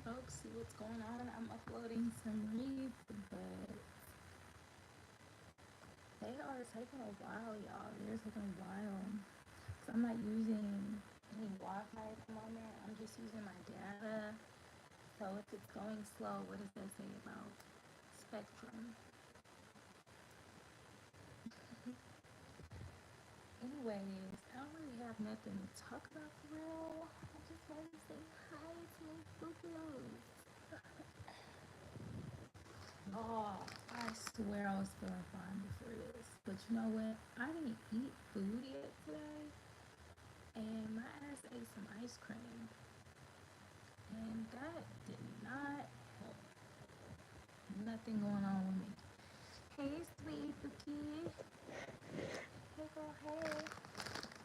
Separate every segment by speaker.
Speaker 1: folks, see what's going on. I'm uploading some reads, but they are taking a while, y'all. They're taking a while. So I'm not using any Wi-Fi at the moment. I'm just using my data. So if it's going slow, what does that say about Spectrum? Anyways, I don't really have nothing to talk about for real. I just want to say hi to my Buffaloes. Oh, I swear I was feeling fine before this. But you know what? I didn't eat food yet today. And my ass ate some ice cream. And that did not help. Nothing going on with me. Hey, sweet Bookie. Hey, girl, hey.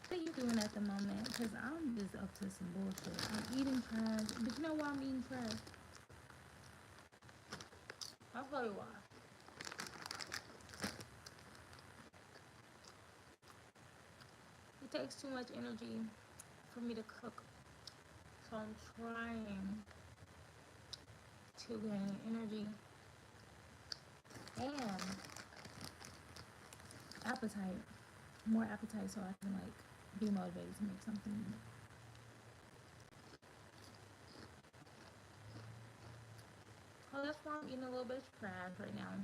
Speaker 1: What are you doing at the moment? Because I'm just up to some bullshit. I'm eating trash. But you know why I'm eating trash? I'll tell you why. It takes too much energy for me to cook. So I'm trying to gain energy and appetite. More appetite so I can like be motivated to make something. Oh, that's why I'm eating a little bit of trash right now.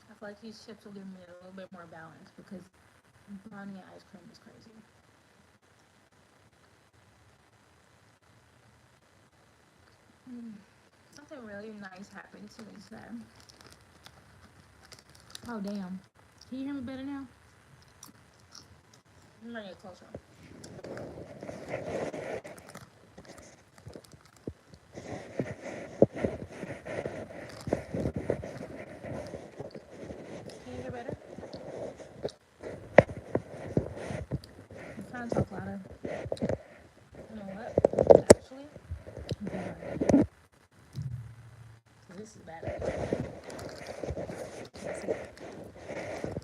Speaker 1: I feel like these chips will give me a little bit more balance because brownie and ice cream is crazy. Mm. Something really nice happened to me today. Oh damn! Can you hear me better now? I'm gonna get closer. Can you hear better? I'm trying to talk louder. You know what? Actually, I'm so this is bad. Let's see.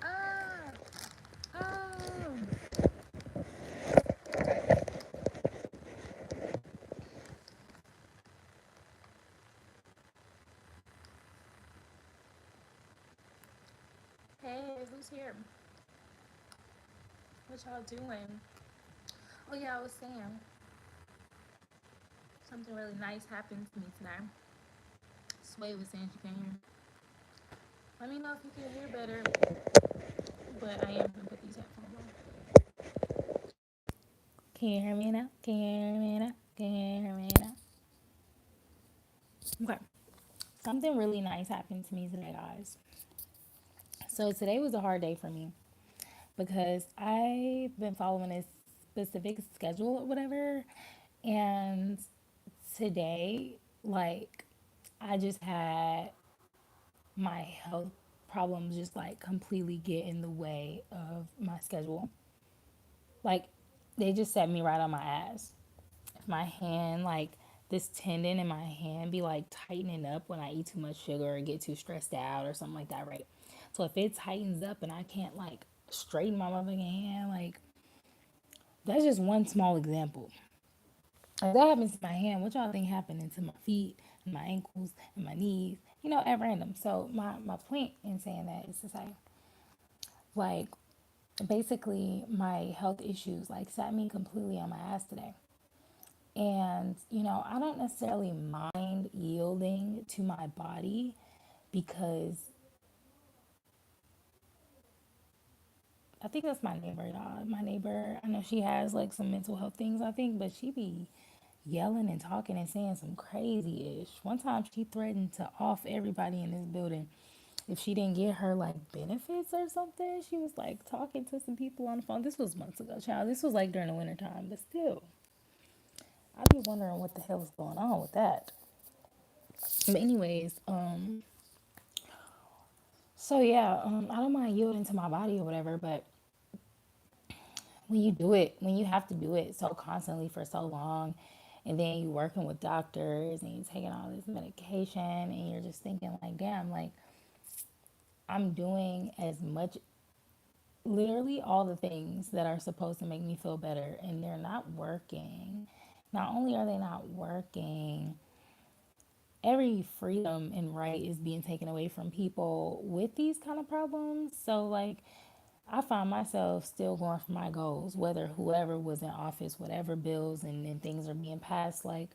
Speaker 1: Ah! Oh! Hey, who's here? What y'all doing? Oh yeah, I was saying something really nice happened to me today. Sway was saying she can hear. Let me know if you can hear better, but I am gonna put these headphones on. Can you hear me now? Can you hear me now? Can you hear me now? Okay. Something really nice happened to me today, guys. So today was a hard day for me because I've been following a specific schedule or whatever, and today, like, I just had my health problems just like completely get in the way of my schedule. Like, they just set me right on my ass. If my hand, like, this tendon in my hand be like tightening up when I eat too much sugar or get too stressed out or something like that, right? So if it tightens up and I can't like straighten my motherfucking hand, like, that's just one small example. If that happens to my hand, what y'all think happening to my feet and my ankles and my knees, at random. So my point in saying that is to say, like, basically my health issues like sat me completely on my ass today. And, I don't necessarily mind yielding to my body because I think that's my neighbor, y'all. My neighbor, I know she has like some mental health things, I think, but she be yelling and talking and saying some crazy ish. One time she threatened to off everybody in this building if she didn't get her like benefits or something. She was like talking to some people on the phone. This was months ago, child. This was like during the winter time, but still, I'd be wondering what the hell is going on with that. But anyways, so yeah, I don't mind yielding to my body or whatever, but when you do it, when you have to do it so constantly for so long, and then you working with doctors and you taking all this medication, and you're just thinking like, damn, like I'm doing as much literally all the things that are supposed to make me feel better, and they're not working. Not only are they not working, every freedom and right is being taken away from people with these kind of problems. So, like, I find myself still going for my goals, whether whoever was in office, whatever bills and things are being passed. Like,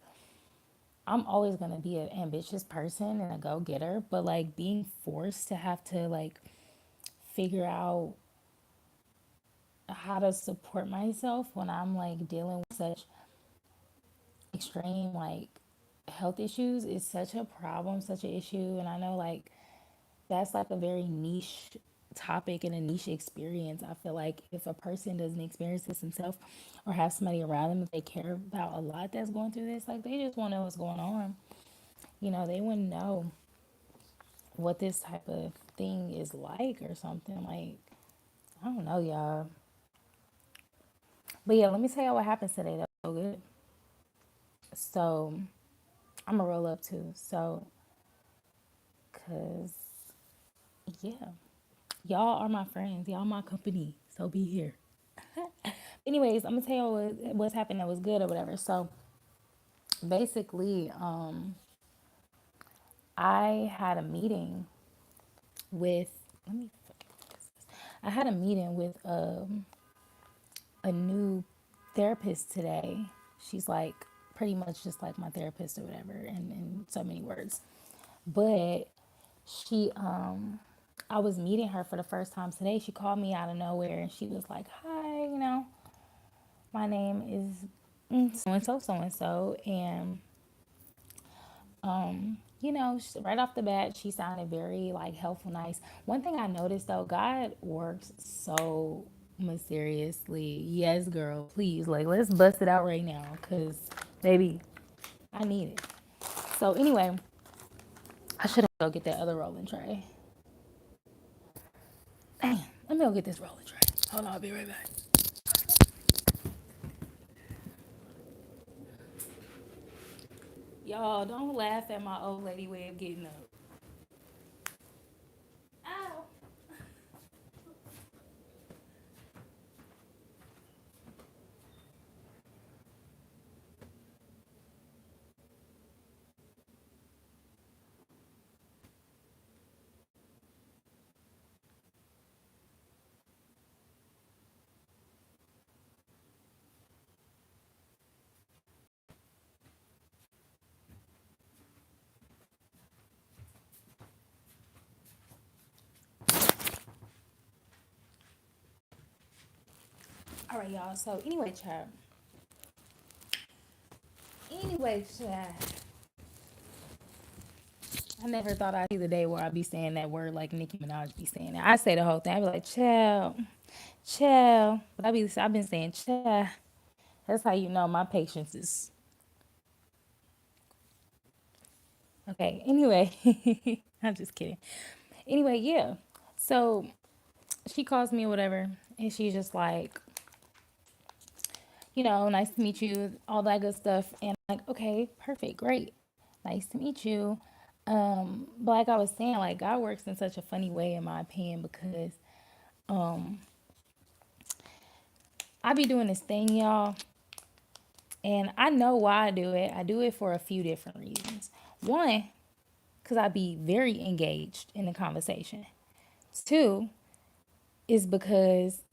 Speaker 1: I'm always going to be an ambitious person and a go getter, but like being forced to have to like figure out how to support myself when I'm like dealing with such extreme like health issues is such a problem, such an issue. And I know like that's like a very niche topic and a niche experience. I feel like if a person doesn't experience this themselves or have somebody around them that they care about a lot that's going through this, like they just want to know what's going on. You know, they wouldn't know what this type of thing is like or something. Like, I don't know, y'all. But yeah, let me tell y'all what happens today. That's so good. So, I'm going to roll up too. So, because, yeah, y'all are my friends. Y'all my company. So, be here. Anyways, I'm going to tell y'all what's happened that was good or whatever. So, basically, I had a meeting with, let me, I had a meeting with a new therapist today. She's like pretty much just like my therapist or whatever in so many words. But she I was meeting her for the first time today. She called me out of nowhere and she was like, "Hi, my name is so and so so and so." And right off the bat, she sounded very like helpful, nice. One thing I noticed though, God works so mysteriously. Yes, girl, please, like, let's bust it out right now, cause baby, I need it. So anyway, I should go get that other rolling tray. Damn, let me go get this rolling tray. Hold on, I'll be right back. Y'all, don't laugh at my old lady way of getting up. Ow. All right, y'all. So anyway, child. Anyway, child. I never thought I'd see the day where I'd be saying that word like Nicki Minaj be saying it. I say the whole thing. I be like, chill, chill. But I've been saying chill. That's how you know my patience is okay. Anyway, I'm just kidding. Anyway, yeah. So she calls me or whatever, and she's just like, nice to meet you, all that good stuff. And I'm like, okay, perfect, great, nice to meet you. But like I was saying, like God works in such a funny way, in my opinion, because I be doing this thing, y'all, and I know why I do it. I do it for a few different reasons. One, because I be very engaged in the conversation. Two, is because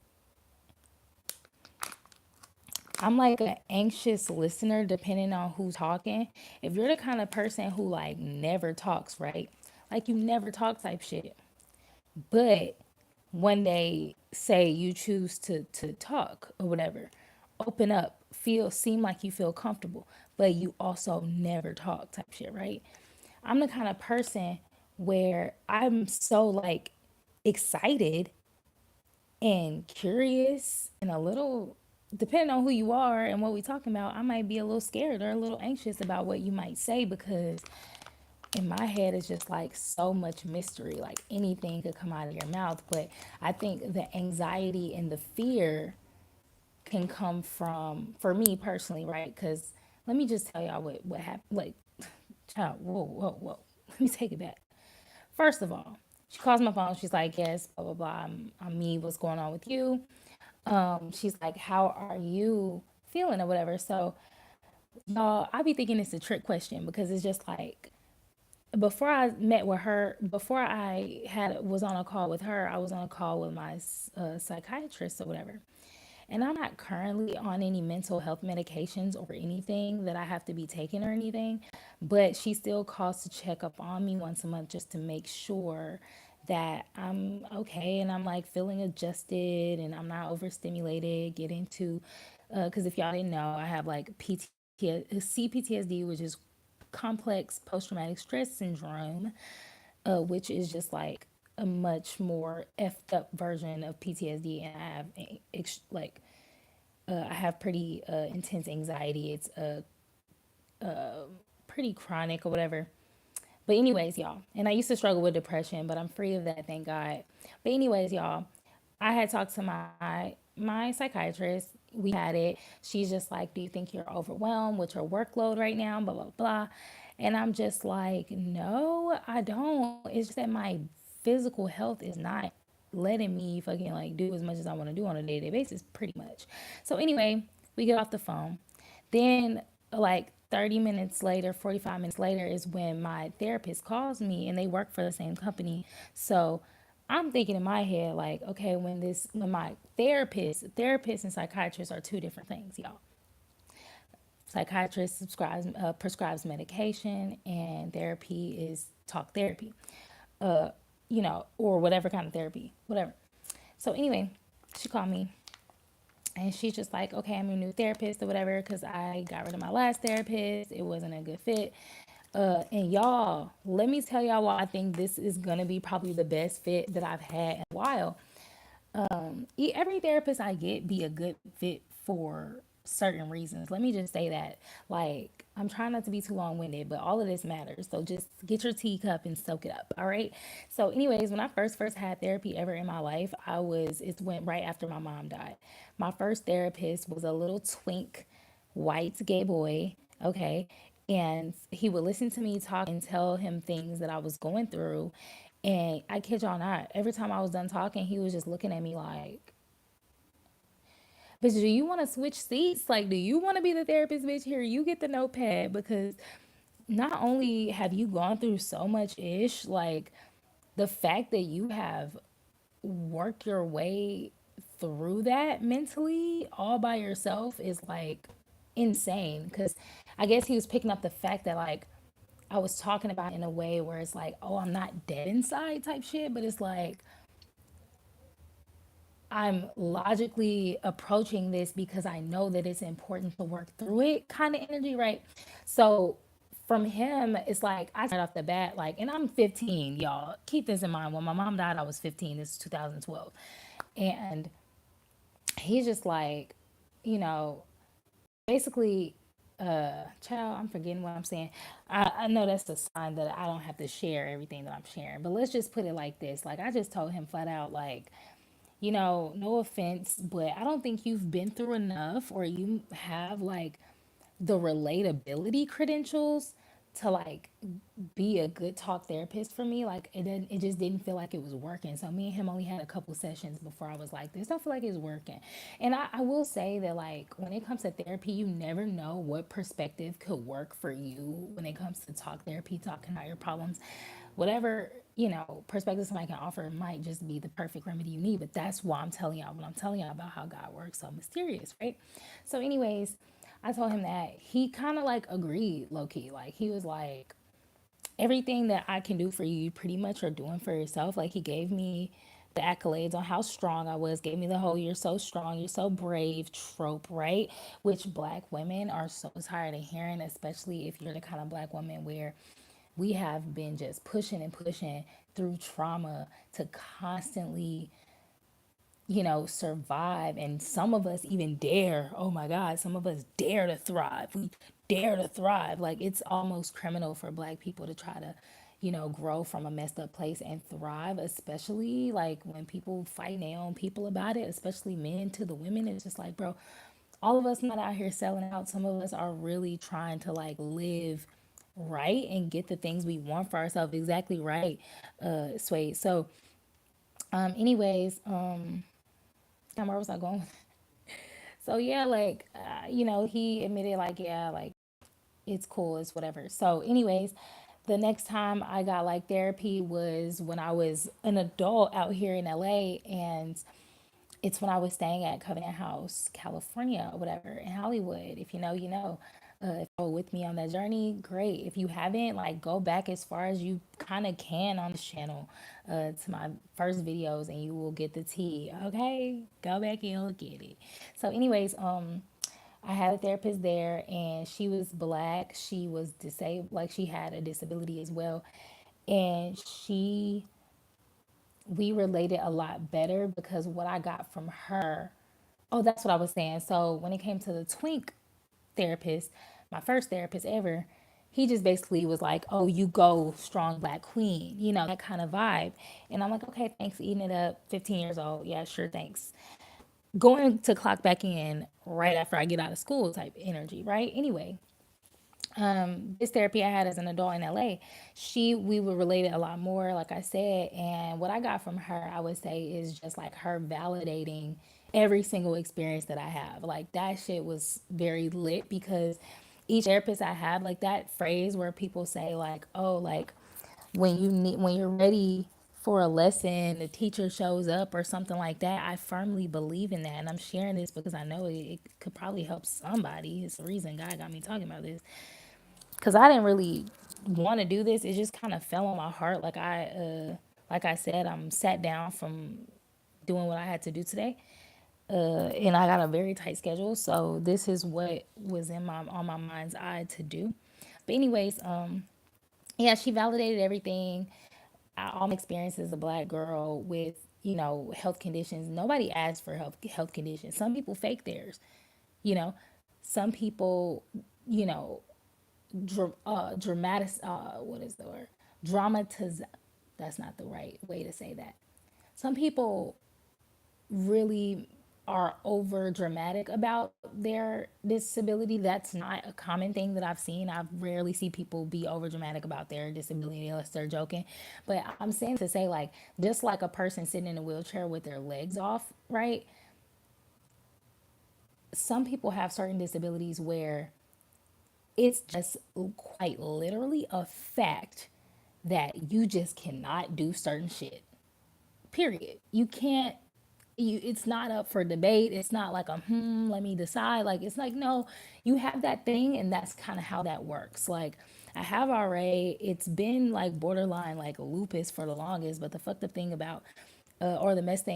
Speaker 1: I'm like an anxious listener depending on who's talking. If you're the kind of person who like never talks, right? Like you never talk type shit. But when they say you choose to talk or whatever, open up, seem like you feel comfortable, but you also never talk type shit, right? I'm the kind of person where I'm so like excited and curious and a little, depending on who you are and what we talking about, I might be a little scared or a little anxious about what you might say, because in my head it's just like so much mystery, like anything could come out of your mouth. But I think the anxiety and the fear can come from, for me personally, right? Because let me just tell y'all what happened. Like, child, whoa, whoa, whoa. Let me take it back. First of all, She calls my phone. She's like, yes, blah, blah, blah. I'm me. What's going on with you? She's like, how are you feeling or whatever? So, y'all, I be thinking it's a trick question because it's just like, before I met with her, before I had was on a call with her, I was on a call with my psychiatrist or whatever. And I'm not currently on any mental health medications or anything that I have to be taking or anything, but she still calls to check up on me once a month just to make sure that I'm okay and I'm like feeling adjusted and I'm not overstimulated, getting to, because if y'all didn't know, I have like CPTSD, which is complex post traumatic stress syndrome, which is just like a much more effed up version of PTSD, and I have like I have pretty intense anxiety. It's pretty chronic or whatever. But anyways, y'all, and I used to struggle with depression, but I'm free of that, thank God. But anyways, y'all, I had talked to my psychiatrist. We had it. She's just like, "Do you think you're overwhelmed with your workload right now?" Blah blah blah. And I'm just like, "No, I don't. It's just that my physical health is not letting me fucking like do as much as I want to do on a day-to-day basis, pretty much." So anyway, we get off the phone. Then like 30 minutes later, 45 minutes later is when my therapist calls me, and they work for the same company. So I'm thinking in my head like, okay, when my therapist and psychiatrist are two different things, y'all. Psychiatrist prescribes medication, and therapy is talk therapy, or whatever kind of therapy, whatever. So anyway, she called me, and she's just like, okay, I'm your new therapist or whatever, because I got rid of my last therapist. It wasn't a good fit. And y'all, let me tell y'all why I think this is gonna be probably the best fit that I've had in a while. Every therapist I get be a good fit for certain reasons. Let me just say that. Like, I'm trying not to be too long winded, but all of this matters. So just get your teacup and soak it up. All right. So, anyways, when I first had therapy ever in my life, it went right after my mom died. My first therapist was a little twink, white gay boy. Okay. And he would listen to me talk and tell him things that I was going through. And I kid y'all not, every time I was done talking, he was just looking at me like, bitch, do you want to switch seats? Like, do you want to be the therapist, bitch? Here, you get the notepad, because not only have you gone through so much ish, like the fact that you have worked your way through that mentally all by yourself is like insane. Because I guess he was picking up the fact that like I was talking about it in a way where it's like, oh, I'm not dead inside type shit, but it's like I'm logically approaching this because I know that it's important to work through it kind of energy, right? So from him, it's like I right off the bat, like, and I'm 15, y'all. Keep this in mind. When my mom died, I was 15. This is 2012. And he's just like, you know, basically, child, I'm forgetting what I'm saying. I know that's a sign that I don't have to share everything that I'm sharing, but let's just put it like this. Like, I just told him flat out, like, no offense, but I don't think you've been through enough, or you have like the relatability credentials to like be a good talk therapist for me. Like it just didn't feel like it was working. So me and him only had a couple sessions before I was like, this don't feel like it's working. And I will say that like when it comes to therapy, you never know what perspective could work for you when it comes to talk therapy, talking about your problems. Whatever, perspective somebody can offer might just be the perfect remedy you need. But that's why I'm telling y'all when I'm telling y'all about how God works so mysterious, right? So anyways, I told him that. He kind of like agreed low key. Like he was like, everything that I can do for you, you pretty much are doing for yourself. Like he gave me the accolades on how strong I was, gave me the whole "you're so strong, you're so brave" trope, right? Which black women are so tired of hearing, especially if you're the kind of black woman where we have been just pushing and pushing through trauma to constantly, survive. And some of us even dare, oh my God, some of us dare to thrive. We dare to thrive. Like it's almost criminal for black people to try to, grow from a messed up place and thrive, especially like when people fight their own people about it, especially men to the women. It's just like, bro, all of us not out here selling out. Some of us are really trying to like live right and get the things we want for ourselves. Exactly right, Sway. So, anyways, where was I going? So yeah, like, he admitted like, yeah, like it's cool, it's whatever. So, anyways, the next time I got like therapy was when I was an adult out here in LA, and it's when I was staying at Covenant House, California, or whatever, in Hollywood. If you know, you know. If you're with me on that journey, great. If you haven't, like, go back as far as you kind of can on this channel, to my first videos, and you will get the tea. Okay, go back and look at it. So, anyways, I had a therapist there, and she was black. She was disabled, like she had a disability as well, and we related a lot better because what I got from her. Oh, that's what I was saying. So when it came to the twink therapist, my first therapist ever, he just basically was like, "Oh, you go strong black queen," that kind of vibe. And I'm like, "Okay, thanks, eating it up." 15 years old, yeah, sure, thanks. Going to clock back in right after I get out of school type energy, right? Anyway, this therapy I had as an adult in LA, we were related a lot more, like I said. And what I got from her, I would say, is just like her validating every single experience that I have. Like that shit was very lit because each therapist I have, like that phrase where people say like, oh, like when you're ready for a lesson, the teacher shows up or something like that. I firmly believe in that, and I'm sharing this because I know it could probably help somebody. It's the reason God got me talking about this, because I didn't really want to do this. It just kind of fell on my heart. Like I said, I'm sat down from doing what I had to do today, and I got a very tight schedule. So this is what was in my on my mind's eye to do. But anyways, yeah, she validated everything. All my experience as a black girl with health conditions. Nobody asked for health conditions. Some people fake theirs. You know, some people, you know, dramatic. What is the word? Dramatize. That's not the right way to say that. Some people really are over dramatic about their disability. That's not a common thing that I've seen. I rarely see people be over dramatic about their disability unless they're joking. But I'm saying to say, like, just like a person sitting in a wheelchair with their legs off, right? Some people have certain disabilities where it's just quite literally a fact that you just cannot do certain shit. Period. You can't. It's not up for debate. It's not like a let me decide. Like it's like no, you have that thing, and that's kind of how that works. Like I have RA. It's been like borderline like lupus for the longest, but the fucked up thing about or the messed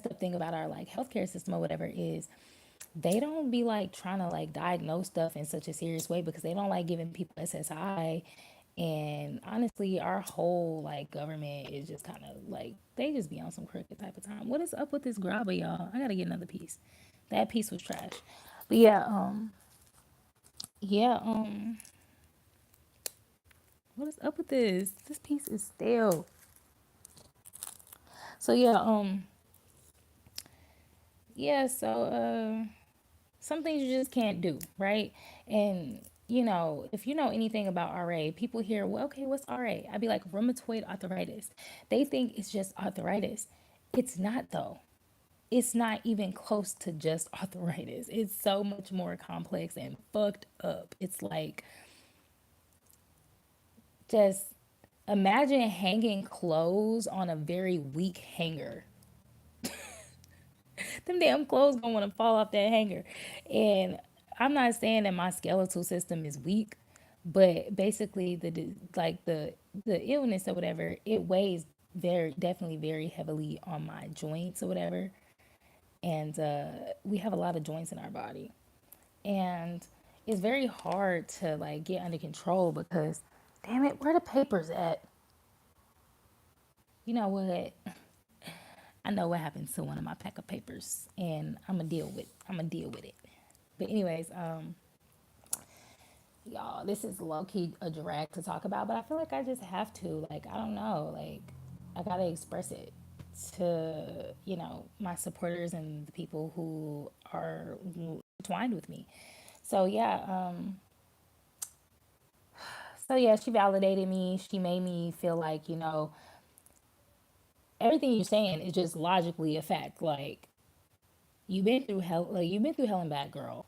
Speaker 1: up thing about our like healthcare system or whatever is they don't be like trying to like diagnose stuff in such a serious way because they don't like giving people SSI. And honestly, our whole like government is just kind of like they just be on some crooked type of time. What is up with this grabber, y'all? I gotta get another piece. That piece was trash. But yeah, yeah, what is up with this? This piece is stale. So yeah, yeah, so some things you just can't do, right? And if you know anything about RA, people hear, well, okay, what's RA? I'd be like, rheumatoid arthritis. They think it's just arthritis. It's not, though. It's not even close to just arthritis. It's so much more complex and fucked up. It's like, just imagine hanging clothes on a very weak hanger. Them damn clothes gonna want to fall off that hanger. And I'm not saying that my skeletal system is weak, but basically the illness or whatever, it weighs very definitely very heavily on my joints or whatever. And we have a lot of joints in our body, and it's very hard to like get under control because, damn it, where the papers at? You know what? I know what happens to one of my pack of papers, and I'm gonna deal with it. But anyways, y'all, this is low key a drag to talk about, but I feel like I just have to. Like, I don't know, like I gotta express it to my supporters and the people who are entwined with me. So yeah, So yeah, she validated me. She made me feel like, everything you're saying is just logically a fact. Like you've been through hell, like you've been through hell and back, girl.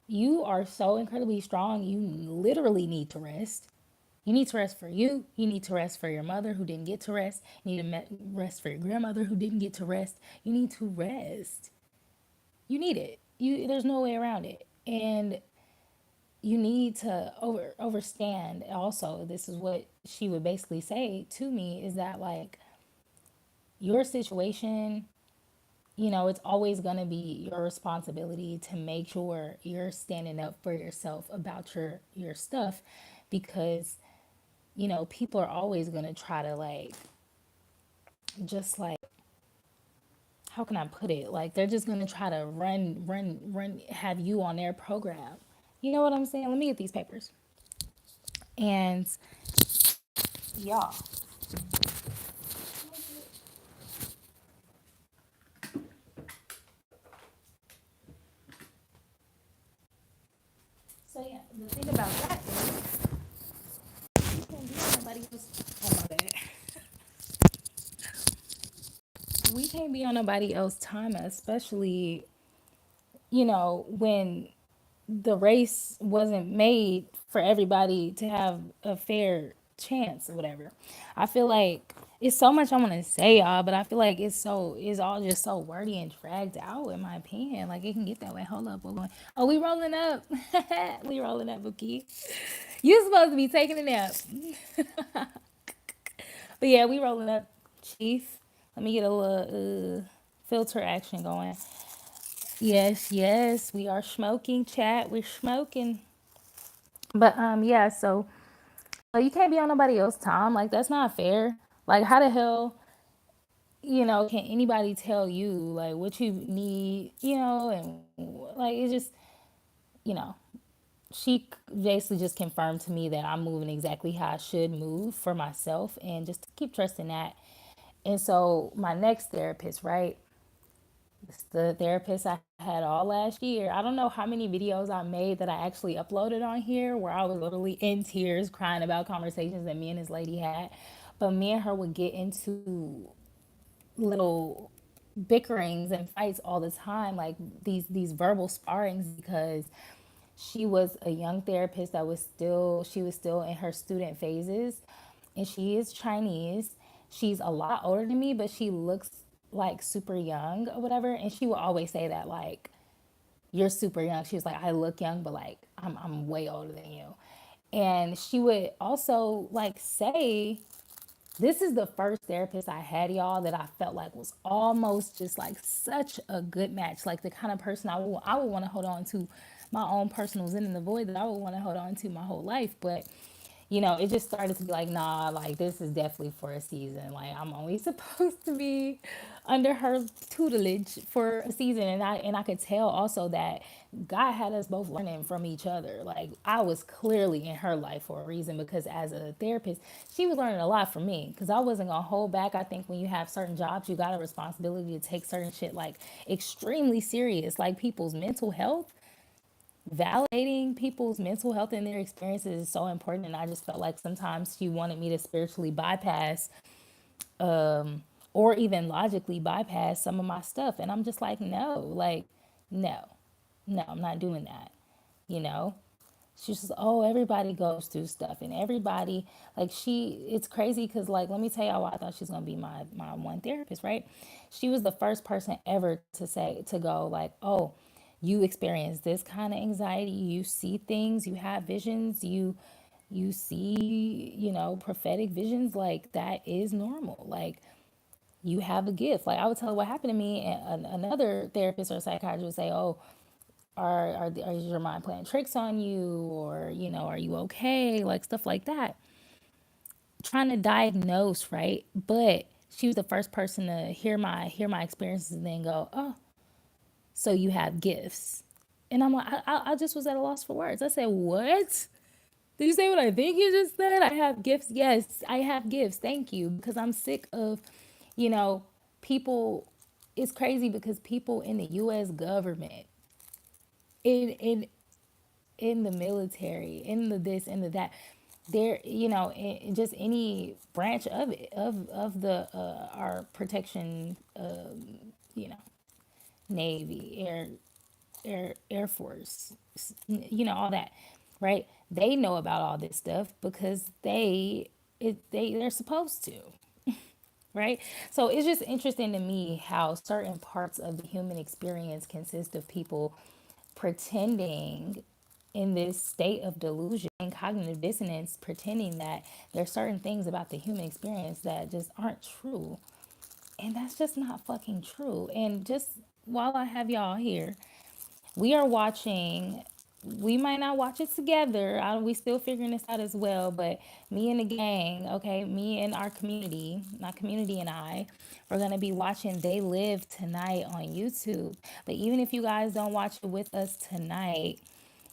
Speaker 1: You are so incredibly strong. You literally need to rest. You need to rest for you. You need to rest for your mother who didn't get to rest. You need to rest for your grandmother who didn't get to rest. You need to rest. You need it. There's no way around it. And you need to overstand also, this is what she would basically say to me, is that like your situation, it's always going to be your responsibility to make sure you're standing up for yourself about your stuff, because people are always going to try to like, just like, how can I put it, like they're just going to try to run have you on their program. You know what I'm saying? Let me get these papers. And y'all, so yeah, the thing about that is you can't be on nobody else. Oh my bad. We can't be on nobody else's time, especially when the race wasn't made for everybody to have a fair chance or whatever. I feel like it's so much I want to say, y'all, but I feel like it's all just so wordy and dragged out, in my opinion. Like it can get that way. Hold up, we're going. Oh, we rolling up. We rolling up, Bookie. You supposed to be taking a nap, but yeah, we rolling up, Chief. Let me get a little filter action going. Yes, yes, we are smoking, chat. We're smoking. But yeah, so like you can't be on nobody else's time. Like that's not fair. Like how the hell, can anybody tell you like what you need, and like it's just, you know, she basically just confirmed to me that I'm moving exactly how I should move for myself, and just to keep trusting that. And so my next therapist, right? It's the therapist I had all last year. I don't know how many videos I made that I actually uploaded on here where I was literally in tears crying about conversations that me and this lady had. But me and her would get into little bickerings and fights all the time, like these verbal sparrings, because she was a young therapist that she was still in her student phases, and she is Chinese. She's a lot older than me, but she looks like super young or whatever, and she will always say that like, you're super young. She was like, I look young, but like I'm way older than you. And she would also like say, this is the first therapist I had, y'all, that I felt like was almost just like such a good match. Like the kind of person I would want to hold on to, my own personal zen in the void that I would want to hold on to my whole life. But it just started to be like, nah, like this is definitely for a season. Like I'm only supposed to be under her tutelage for a season. And I could tell also that God had us both learning from each other. Like I was clearly in her life for a reason, because as a therapist, she was learning a lot from me, because I wasn't gonna hold back. I think when you have certain jobs, you got a responsibility to take certain shit like extremely serious, like people's mental health. Validating people's mental health and their experiences is so important. And I just felt like sometimes she wanted me to spiritually bypass, or even logically bypass some of my stuff. And I'm just like, no, like, no, no, I'm not doing that. You know, she's just, oh, everybody goes through stuff, and everybody, like, it's crazy because, like, let me tell y'all why I thought she was going to be my one therapist, right? She was the first person ever to go, like, oh, you experience this kind of anxiety, you see things, you have visions, you see, prophetic visions, like, that is normal. Like, you have a gift. Like, I would tell her what happened to me, and another therapist or psychiatrist would say, oh, is your mind playing tricks on you, or are you okay, like stuff like that, trying to diagnose, right? But she was the first person to hear my experiences and then go, oh, so you have gifts. And I'm like, I just was at a loss for words. I said, what did you say? What I think you just said? I have gifts. Yes, I have gifts. Thank you. Because I'm sick of, you know people. It's crazy because people in the U.S. government, in in in the military, in the this, in the that. there, just any branch of it, of the our protection, you know, Navy, Air Force, all that, right? They know about all this stuff because they're supposed to, right? So it's just interesting to me how certain parts of the human experience consist of people pretending in this state of delusion and cognitive dissonance, pretending that there's certain things about the human experience that just aren't true. And that's just not fucking true. And just while I have y'all here, we are watching. We might not watch it together. We still figuring this out as well. But me and the gang, okay, me and our community, my community and I, we're gonna be watching They Live tonight on YouTube. But even if you guys don't watch it with us tonight,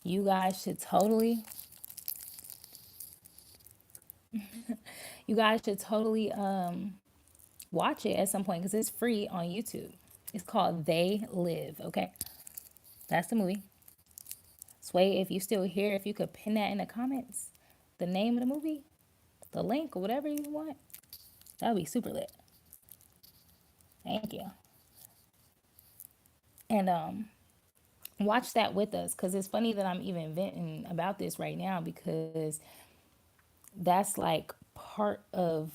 Speaker 1: you guys should totally, watch it at some point because it's free on YouTube. It's called They Live. Okay, that's the movie. Sway, if you still here, if you could pin that in the comments, the name of the movie, the link, or whatever you want, that would be super lit. Thank you. And watch that with us because it's funny that I'm even venting about this right now because that's like part of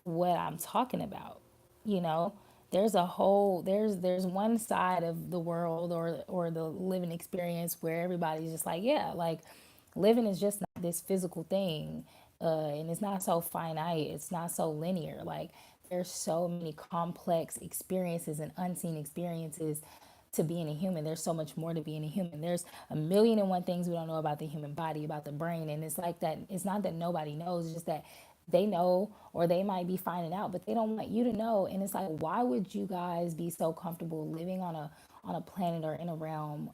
Speaker 1: what I'm talking about. You know, there's one side of the world or the living experience where everybody's just like, yeah, like living is just not this physical thing, and it's not so finite, it's not so linear. Like there's so many complex experiences and unseen experiences to being a human. There's so much more to being a human. There's a million and one things we don't know about the human body, about the brain. And it's like that. It's not that nobody knows, it's just that they know or they might be finding out, but they don't want you to know. And it's like, why would you guys be so comfortable living on a planet or in a realm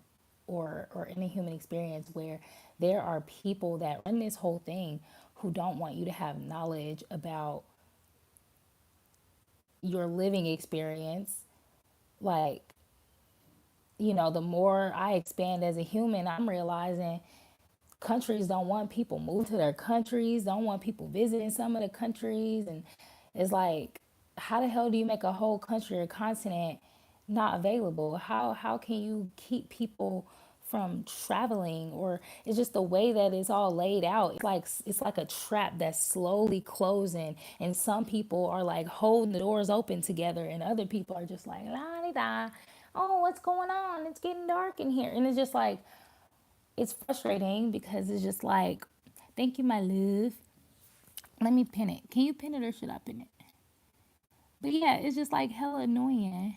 Speaker 1: or in a human experience where there are people that run this whole thing who don't want you to have knowledge about your living experience? Like, the more I expand as a human, I'm realizing countries don't want people moving to their countries, don't want people visiting some of the countries. And it's like, how the hell do you make a whole country or continent not available? How can you keep people from traveling? Or it's just the way that it's all laid out. It's like a trap that's slowly closing, and some people are like holding the doors open together, and other people are just like la di da. Oh, what's going on? It's getting dark in here. And it's just like, it's frustrating because it's just like, thank you, my love. Let me pin it. Can you pin it or should I pin it? But yeah, it's just like hella annoying.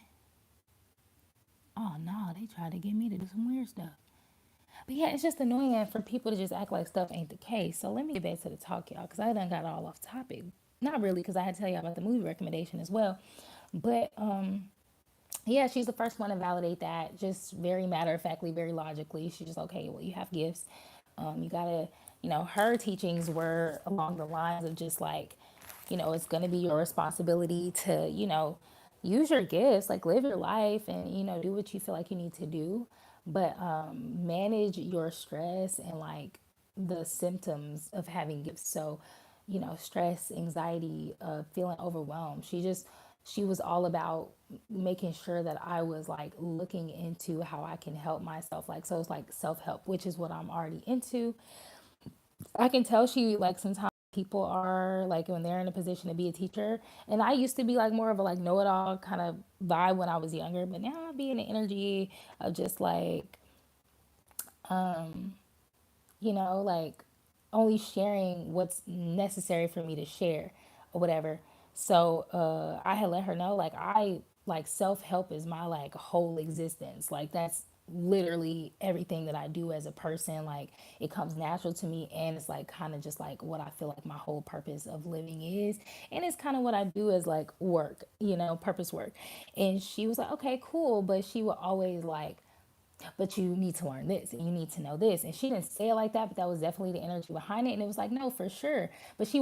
Speaker 1: Oh no, they tried to get me to do some weird stuff. But yeah, it's just annoying for people to just act like stuff ain't the case. So let me get back to the talk, y'all, because I done got all off topic. Not really, because I had to tell y'all about the movie recommendation as well. But yeah, she's the first one to validate that, just very matter of factly, very logically. She's just, okay, well, you have gifts. You gotta, her teachings were along the lines of just like, it's gonna be your responsibility to, use your gifts, like live your life and, do what you feel like you need to do. But manage your stress and like the symptoms of having gifts. So, stress, anxiety, feeling overwhelmed. She was all about making sure that I was like looking into how I can help myself. Like, so it's like self help, which is what I'm already into. I can tell she like sometimes people are like when they're in a position to be a teacher. And I used to be like more of a like know it all kind of vibe when I was younger, but now I be in the energy of just like like only sharing what's necessary for me to share or whatever. So I had let her know like I like self help is my like whole existence. Like that's literally everything that I do as a person. Like it comes natural to me, and it's like kind of just like what I feel like my whole purpose of living is. And it's kind of what I do as like work, purpose work. And she was like, okay, cool. But she would always like but you need to learn this and you need to know this. And she didn't say it like that, but that was definitely the energy behind it. And it was like, no, for sure. But she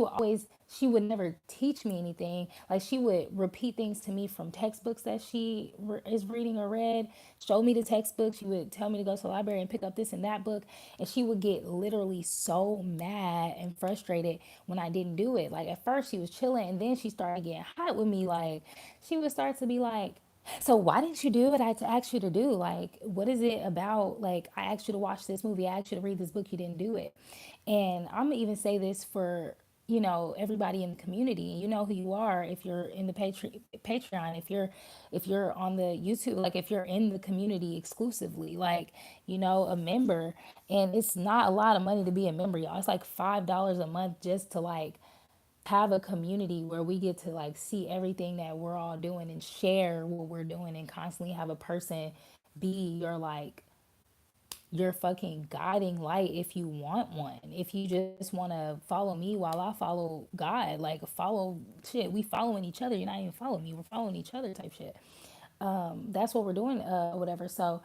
Speaker 1: would never teach me anything. Like she would repeat things to me from textbooks that is reading or read, show me the textbook. She would tell me to go to the library and pick up this and that book. And she would get literally so mad and frustrated when I didn't do it. Like at first she was chilling and then she started getting hot with me. Like she would start to be like, so why didn't you do what I asked you to do? Like, what is it about? Like, I asked you to watch this movie. I asked you to read this book. You didn't do it. And I'm gonna even say this for, everybody in the community. You know who you are if you're in the Patreon, if you're on the YouTube, like if you're in the community exclusively, like, a member. And it's not a lot of money to be a member, y'all. It's like $5 a month just to like have a community where we get to like see everything that we're all doing and share what we're doing and constantly have a person be your fucking guiding light if you want one. If you just want to follow me while I follow God, like follow shit, we following each other. You're not even following me, we're following each other type shit. That's what we're doing, whatever. So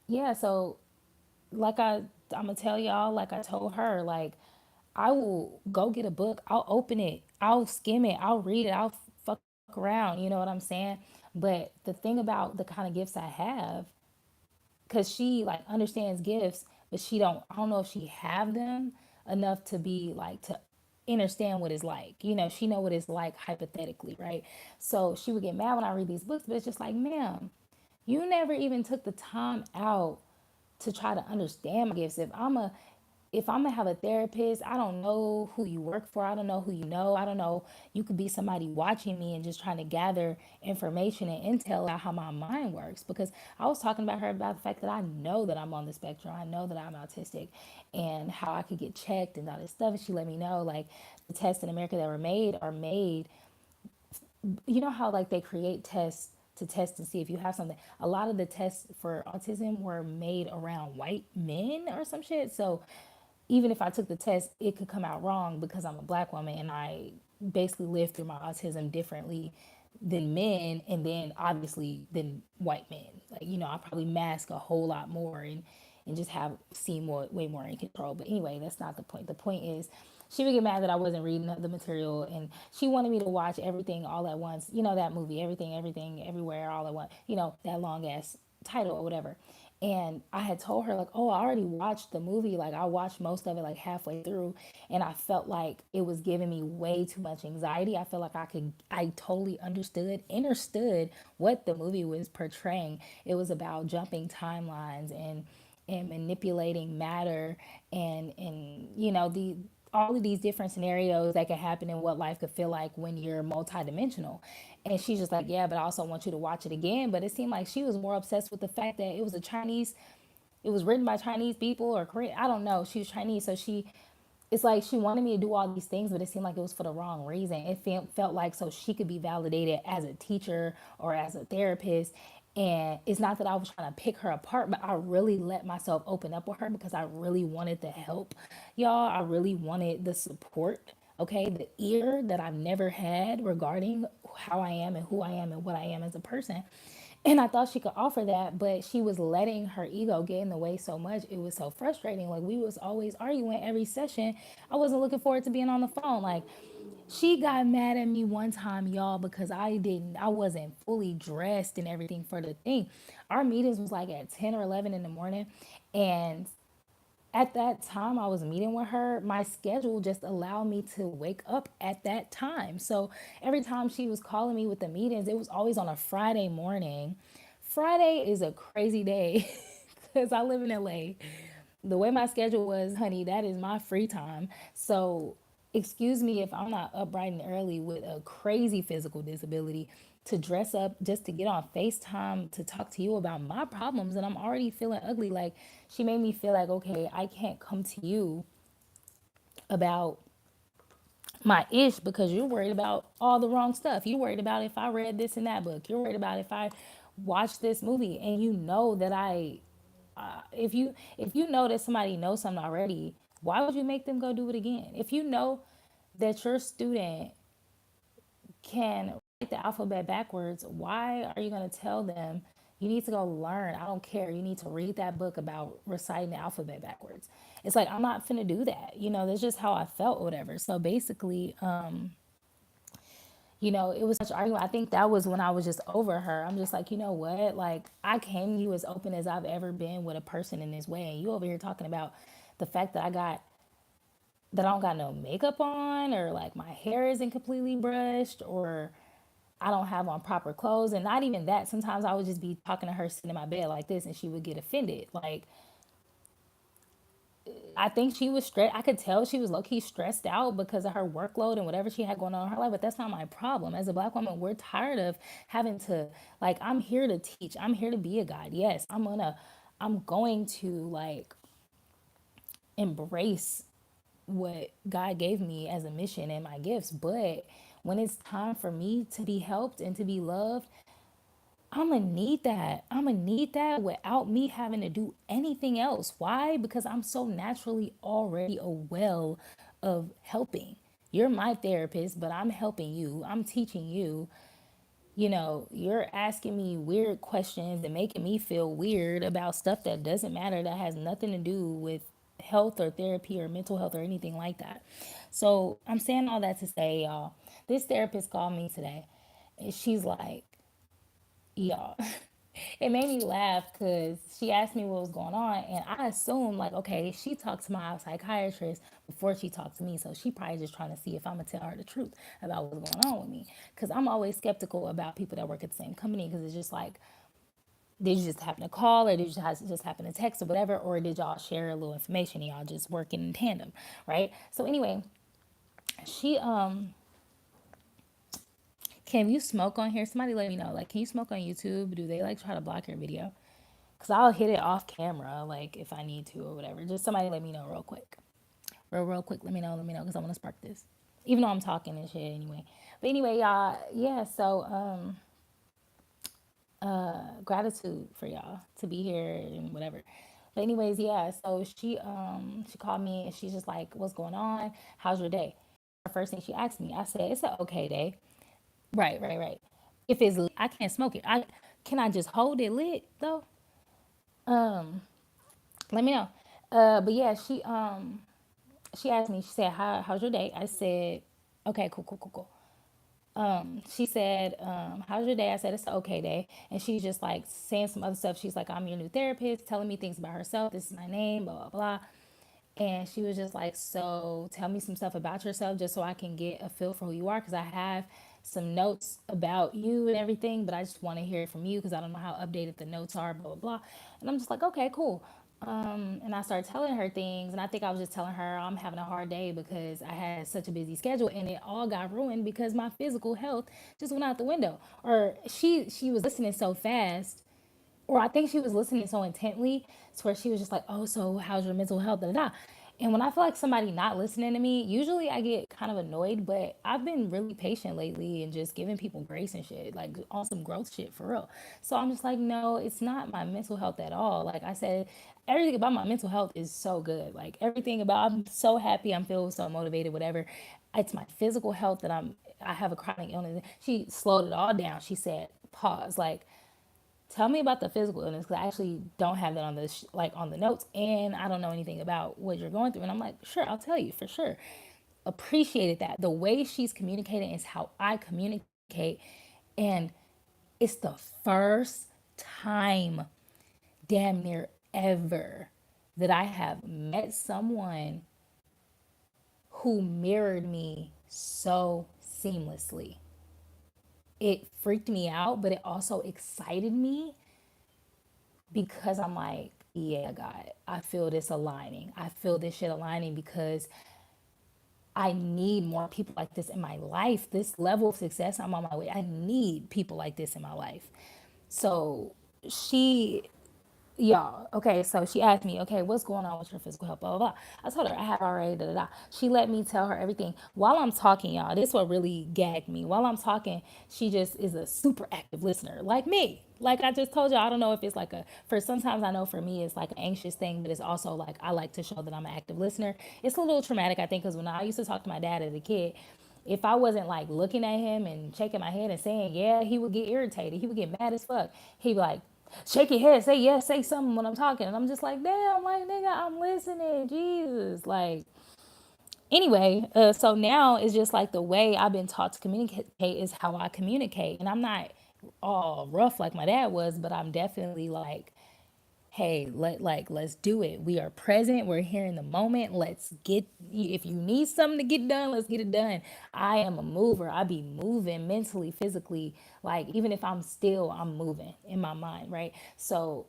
Speaker 1: yeah, so like I'm gonna tell y'all, like I told her, like I will go get a book, I'll open it, I'll skim it, I'll read it, I'll fuck around, you know what I'm saying? But the thing about the kind of gifts I have, because she like understands gifts, but I don't know if she have them enough to be like to understand what it's like. She know what it's like hypothetically, right? So she would get mad when I read these books, but it's just like, ma'am, you never even took the time out to try to understand my gifts. If I'm gonna have a therapist, I don't know who you work for. I don't know who you know. I don't know. You could be somebody watching me and just trying to gather information and intel about how my mind works. Because I was talking about her about the fact that I know that I'm on the spectrum. I know that I'm autistic and how I could get checked and all this stuff. And she let me know like the tests in America that were made are made, you know how like they create tests to test and see if you have something. A lot of the tests for autism were made around white men or some shit. So even if I took the test, it could come out wrong because I'm a black woman and I basically live through my autism differently than men, and then obviously than white men. Like, I probably mask a whole lot more and just have seem way more in control. But anyway, that's not the point. The point is she would get mad that I wasn't reading the material, and she wanted me to watch everything all at once. That movie, everything, everywhere, all at once. That long ass title or whatever. And I had told her like, oh, I already watched the movie. Like I watched most of it like halfway through, and I felt like it was giving me way too much anxiety. I felt like I totally understood what the movie was portraying. It was about jumping timelines and manipulating matter and the all of these different scenarios that could happen and what life could feel like when you're multidimensional. And she's just like, yeah, but I also want you to watch it again. But it seemed like she was more obsessed with the fact that it was written by Chinese people or Korean. I don't know. She was Chinese. So it's like she wanted me to do all these things, but it seemed like it was for the wrong reason. It felt like so she could be validated as a teacher or as a therapist. And it's not that I was trying to pick her apart, but I really let myself open up with her because I really wanted the help, y'all. I really wanted the support, okay? The ear that I've never had regarding how I am and who I am and what I am as a person. And I thought she could offer that, but she was letting her ego get in the way so much. It was so frustrating. Like we was always arguing every session. I wasn't looking forward to being on the phone. Like she got mad at me one time, y'all, because I wasn't fully dressed and everything for the thing. Our meetings was like at 10 or 11 in the morning. And at that time I was meeting with her, my schedule just allowed me to wake up at that time. So every time she was calling me with the meetings, it was always on a Friday morning. Friday is a crazy day because I live in LA. The way my schedule was, honey, that is my free time. So excuse me if I'm not up bright and early with a crazy physical disability to dress up just to get on FaceTime to talk to you about my problems, and I'm already feeling ugly. Like she made me feel like, okay, I can't come to you about my ish because you're worried about all the wrong stuff. You're worried about if I read this and that book. You're worried about if I watched this movie, and you know that if you know that somebody knows something already, why would you make them go do it again? If you know that your student can write the alphabet backwards, why are you going to tell them, You need to go learn. I don't care. You need to read that book about reciting the alphabet backwards. It's like, I'm not finna do that. That's just how I felt, or whatever. So basically, it was such argument. I think that was when I was just over her. I'm just like, you know what? Like, I came to you as open as I've ever been with a person in this way. And you over here talking about the fact that I don't got no makeup on, or like my hair isn't completely brushed, or I don't have on proper clothes. And not even that. Sometimes I would just be talking to her sitting in my bed like this and she would get offended. Like, I think she was stressed. I could tell she was low key stressed out because of her workload and whatever she had going on in her life. But that's not my problem. As a black woman, we're tired of having to, like, I'm here to teach. I'm here to be a guide. Yes, I'm going to like embrace what God gave me as a mission and my gifts. But when it's time for me to be helped and to be loved, I'm gonna need that. I'm gonna need that without me having to do anything else. Why? Because I'm so naturally already a well of helping. You're my therapist, but I'm helping you. I'm teaching you. You're asking me weird questions and making me feel weird about stuff that doesn't matter, that has nothing to do with health or therapy or mental health or anything like that. So I'm saying all that to say, y'all, this therapist called me today and she's like, y'all, it made me laugh because she asked me what was going on, and I assumed, like, okay, she talked to my psychiatrist before she talked to me, so she probably just trying to see if I'm gonna tell her the truth about what's going on with me. Because I'm always skeptical about people that work at the same company, because it's just like, did you just happen to call, or did you just happen to text, or whatever, or did y'all share a little information and y'all just working in tandem, right? So anyway, she can you smoke on here? Somebody let me know. Like, can you smoke on YouTube? Do they like try to block your video? Cause I'll hit it off camera, like if I need to or whatever. Just somebody let me know real quick, real quick. Let me know, cause I want to spark this, even though I'm talking and shit anyway. But anyway, y'all, yeah. So gratitude for y'all to be here and whatever. But anyways, yeah. So she called me and she's just like, "What's going on? How's your day?" The first thing she asked me, I said, "It's an okay day." Right, right, right. If it's lit, I can't smoke it. I just hold it lit though. Let me know. But yeah, she asked me. She said, "How's your day?" I said, "Okay, cool, cool, cool, cool." She said, "How's your day?" I said, "It's an okay day." And she's just like saying some other stuff. She's like, "I'm your new therapist," telling me things about herself. This is my name, blah blah blah. And she was just like, "So tell me some stuff about yourself just so I can get a feel for who you are. Because I have some notes about you and everything, but I just want to hear it from you because I don't know how updated the notes are, blah, blah, blah." And I'm just like, okay, cool. And I started telling her things. And I think I was just telling her I'm having a hard day because I had such a busy schedule and it all got ruined because my physical health just went out the window. Or she was listening so fast, or I think she was listening so intently to where she was just like, "Oh, so how's your mental health?" Da, da, da. And when I feel like somebody not listening to me, usually I get kind of annoyed, but I've been really patient lately and just giving people grace and shit, like on some growth shit for real. So I'm just like, no, it's not my mental health at all. Like I said, everything about my mental health is so good. Like everything about, I'm so happy, I'm feeling so motivated, whatever. It's my physical health that I have a chronic illness. She slowed it all down. She said, pause, like, tell me about the physical illness because I actually don't have that on the like on the notes, and I don't know anything about what you're going through. And I'm like, sure, I'll tell you for sure. Appreciated that. The way she's communicating is how I communicate, and it's the first time, damn near ever, that I have met someone who mirrored me so seamlessly. It freaked me out, but it also excited me because I'm like, yeah, God, I feel this aligning. I feel this shit aligning because I need more people like this in my life. This level of success, I'm on my way. I need people like this in my life. So she y'all, okay, so she asked me, okay, what's going on with your physical health, blah, blah, blah. I told her I have already, da, da, da. She let me tell her everything. While I'm talking, y'all, this what really gagged me. While I'm talking, she just is a super active listener, like me. Like I just told you, I don't know if it's like for sometimes I know for me, it's like an anxious thing, but it's also like, I like to show that I'm an active listener. It's a little traumatic, I think, because when I used to talk to my dad as a kid, if I wasn't like looking at him and shaking my head and saying, yeah, he would get irritated. He would get mad as fuck. He'd be like, shake your head, say yes, say something when I'm talking. And I'm just like, damn, like, nigga, I'm listening. Jesus. Like, anyway, so now it's just like the way I've been taught to communicate is how I communicate. And I'm not all rough like my dad was, but I'm definitely like, hey, let's do it. We are present. We're here in the moment. Let's get, if you need something to get done, let's get it done. I am a mover. I be moving mentally, physically. Like, even if I'm still, I'm moving in my mind, right? So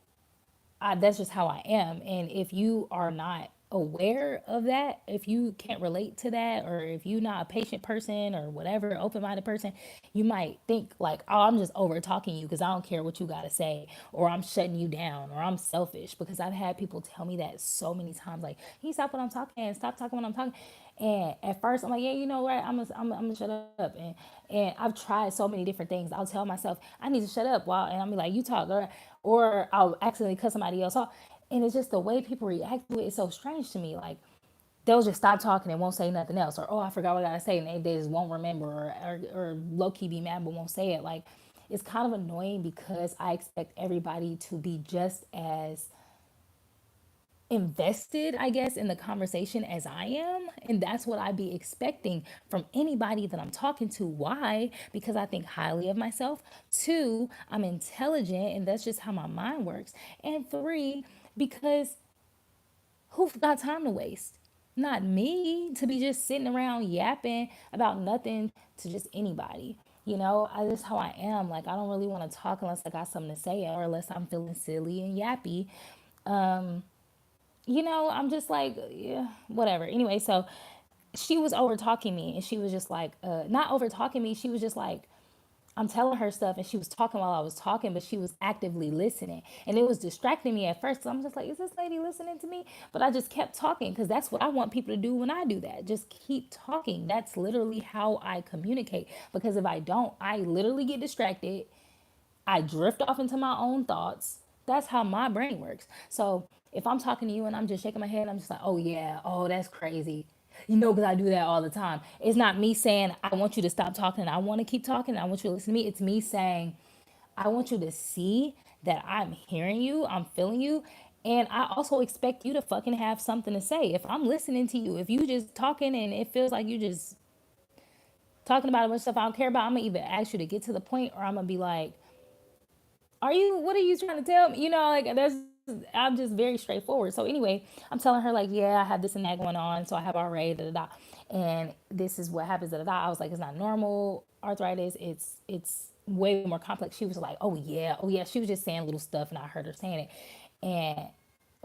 Speaker 1: that's just how I am. And if you are not aware of that, if you can't relate to that, or if you're not a patient person or whatever, open minded person, you might think like, oh, I'm just over talking you because I don't care what you got to say, or I'm shutting you down, or I'm selfish. Because I've had people tell me that so many times, like, can you stop when I'm talking and stop talking when I'm talking? And at first, I'm like, yeah, you know what? I'm gonna shut up. And I've tried so many different things. I'll tell myself I need to shut up while, and I'm be like, you talk, or I'll accidentally cut somebody else off. And it's just the way people react to it is so strange to me. Like, they'll just stop talking and won't say nothing else, or oh, I forgot what I gotta say, and they just won't remember, or low key be mad but won't say it. Like, it's kind of annoying because I expect everybody to be just as invested, I guess, in the conversation as I am. And that's what I be expecting from anybody that I'm talking to. Why? Because I think highly of myself. Two, I'm intelligent, and that's just how my mind works. And three, because who's got time to waste? Not me, to be just sitting around yapping about nothing to just anybody. I just how I am. Like, I don't really want to talk unless I got something to say, or unless I'm feeling silly and yappy. I'm just like, yeah, whatever. Anyway, so she was over talking me, and she was just like, not over talking me. She was just like, I'm telling her stuff, and she was talking while I was talking, but she was actively listening. And it was distracting me at first. So I'm just like, is this lady listening to me? But I just kept talking because that's what I want people to do when I do that. Just keep talking. That's literally how I communicate. Because if I don't, I literally get distracted. I drift off into my own thoughts. That's how my brain works. So if I'm talking to you and I'm just shaking my head, I'm just like, oh yeah, oh, that's crazy. Because I do that all the time. It's not me saying, I want you to stop talking. I want to keep talking. I want you to listen to me. It's me saying, I want you to see that I'm hearing you, I'm feeling you. And I also expect you to fucking have something to say. If I'm listening to you, if you just talking and it feels like you just talking about a bunch of stuff I don't care about, I'm gonna either ask you to get to the point, or I'm gonna be like, what are you trying to tell me? Like, that's, I'm just very straightforward. So anyway, I'm telling her like, yeah, I have this and that going on. So I have RA, da da da. And this is what happens, da da da. I was like, it's not normal arthritis. It's way more complex. She was like, oh yeah, oh yeah. She was just saying little stuff, and I heard her saying it. And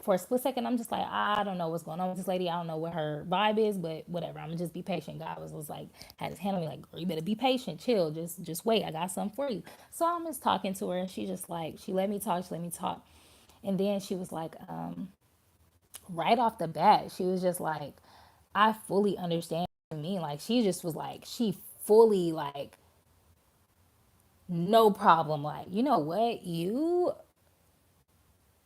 Speaker 1: for a split second, I'm just like, I don't know what's going on with this lady. I don't know what her vibe is, but whatever. I'm gonna just be patient. God was like, had his hand on me, like, girl, you better be patient, chill, just wait. I got something for you. So I'm just talking to her, and she just like, she let me talk, and then she was like, right off the bat, she was just like, I fully understand what you mean. Like, she just was like, she fully like, no problem. Like, you know what,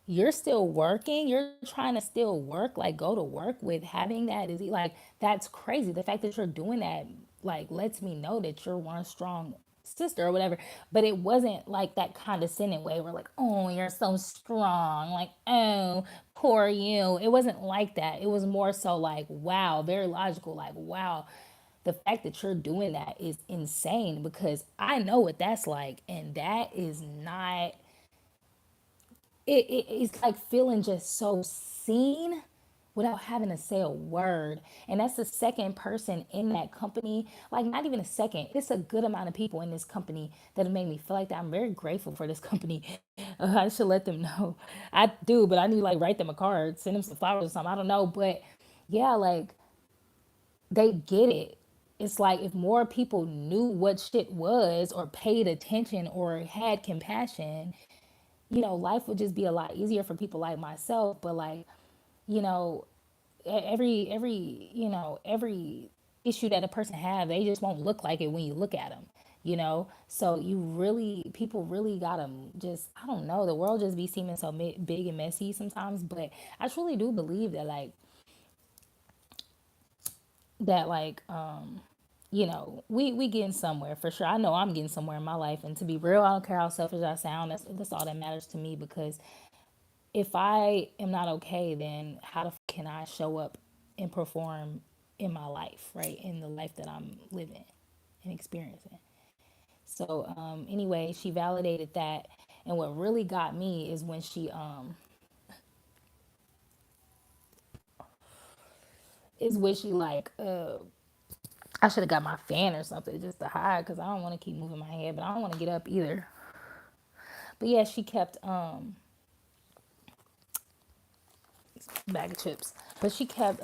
Speaker 1: you're still working, you're trying to still work, like go to work with having that is like, that's crazy. The fact that you're doing that like lets me know that you're one strong sister or whatever. But it wasn't like that condescending way where like, oh, you're so strong, like, oh, poor you. It wasn't like that. It was more so like, wow, very logical, like, wow, the fact that you're doing that is insane, because I know what that's like, and that is not, it's like feeling just so seen without having to say a word. And that's the second person in that company, like not even a second, it's a good amount of people in this company that have made me feel like that. I'm very grateful for this company. I should let them know. I do, but I need to like write them a card, send them some flowers or something, I don't know. But yeah, like, they get it. It's like if more people knew what shit was, or paid attention, or had compassion, life would just be a lot easier for people like myself. But like, you know, every issue that a person have, they just won't look like it when you look at them. So people really gotta just, I don't know, the world just be seeming so big and messy sometimes. But I truly do believe that like we getting somewhere for sure. I know I'm getting somewhere in my life, and to be real, I don't care how selfish I sound. That's all that matters to me, because if I am not okay, then how the can I show up and perform in my life, right? In the life that I'm living and experiencing. So anyway, she validated that, and what really got me is when she like I should have got my fan or something just to hide, because I don't want to keep moving my head, but I don't want to get up either. But yeah, she kept bag of chips, but she just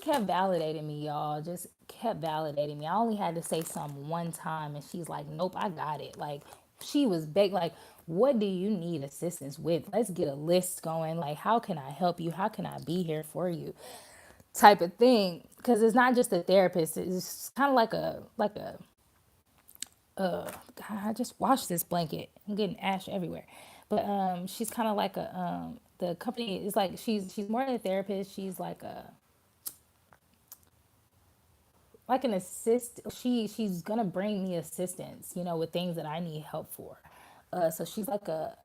Speaker 1: kept validating me, y'all. Just kept validating me. I only had to say something one time, and she's like, "Nope, I got it." Like, she was big. Like, what do you need assistance with? Let's get a list going. Like, how can I help you? How can I be here for you? Type of thing. Because it's not just a therapist. It's kind of like a. God, I just washed this blanket. I'm getting ash everywhere. But she's kind of like a the company is like she's more than a therapist. She's like an assist. She's gonna bring me assistance, with things that I need help for. So she's like a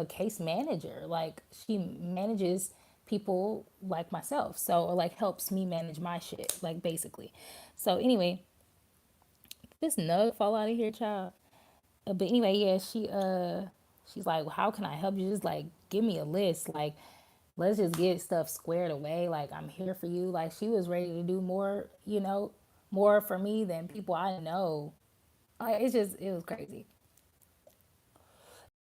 Speaker 1: case manager. Like, she manages people like myself. So, or like helps me manage my shit, like, basically. So anyway, this nug fall out of here, child. But anyway, yeah, she's like, well, how can I help you? Just like give me a list. Like, let's just get stuff squared away. Like, I'm here for you. Like, she was ready to do more, more for me than people I know. Like, it was crazy.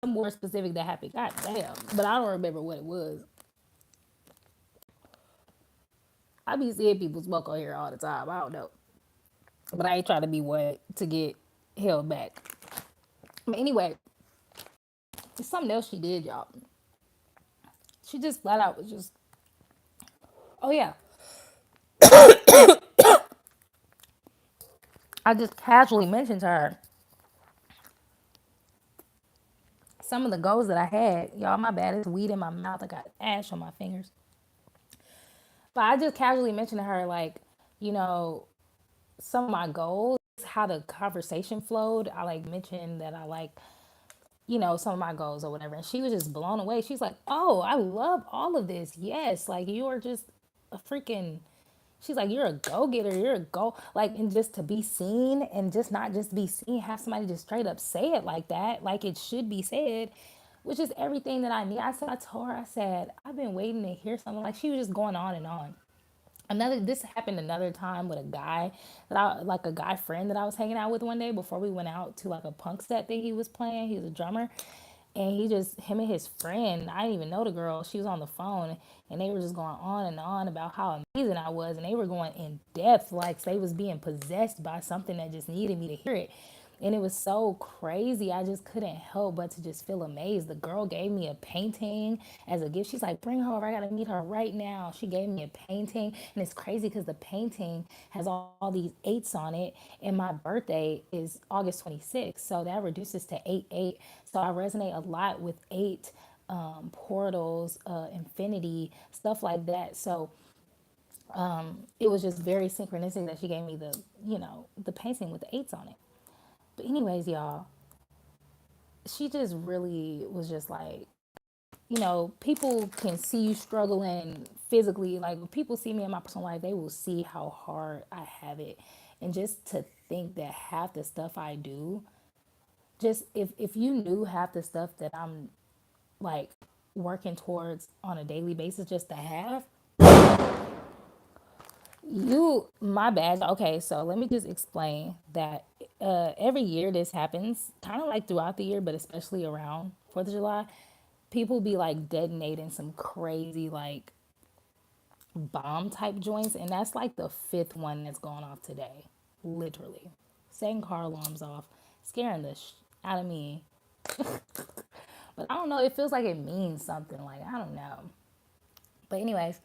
Speaker 1: More specific that happened. God damn. But I don't remember what it was. I be seeing people smoke on here all the time. I don't know. But I ain't trying to be one to get held back. But anyway, it's something else she did, y'all. She just flat out was just, oh yeah, I just casually mentioned to her some of the goals that I had. Y'all, my bad. It's weed in my mouth. I got ash on my fingers. But I just casually mentioned to her, like, you know, some of my goals, how the conversation flowed. I like mentioned that I like, some of my goals or whatever. And she was just blown away. She's like, oh, I love all of this. Yes. Like, you are just a freaking, she's like, you're a go-getter. You're a go, like, and just to be seen, and just not just be seen, have somebody just straight up say it like that, like it should be said, which is everything that I need. I told her, I said, I've been waiting to hear something. Like, she was just going on and on. This happened another time with a guy that I like, a guy friend that I was hanging out with one day before we went out to like a punk set that he was playing. He was a drummer, and him and his friend, I didn't even know the girl, she was on the phone, and they were just going on and on about how amazing I was, and they were going in depth, like they was being possessed by something that just needed me to hear it. And it was so crazy. I just couldn't help but to just feel amazed. The girl gave me a painting as a gift. She's like, bring her over. I got to meet her right now. She gave me a painting. And it's crazy because the painting has all these eights on it. And my birthday is August 26th. So that reduces to 8-8. So I resonate a lot with eight, portals, infinity, stuff like that. So it was just very synchronistic that she gave me the painting with the eights on it. But anyways, y'all, she just really was just like, people can see you struggling physically. Like, when people see me in my personal life, they will see how hard I have it. And just to think that half the stuff I do, just if you knew half the stuff that I'm like working towards on a daily basis, just to have, my bad. Okay, so let me just explain that every year this happens, kind of like throughout the year, but especially around 4th of July. People be like detonating some crazy, like, bomb type joints, and that's like the fifth one that's gone off today. Literally. Setting car alarms off, scaring the out of me. But I don't know, it feels like it means something. Like, I don't know. But, anyways,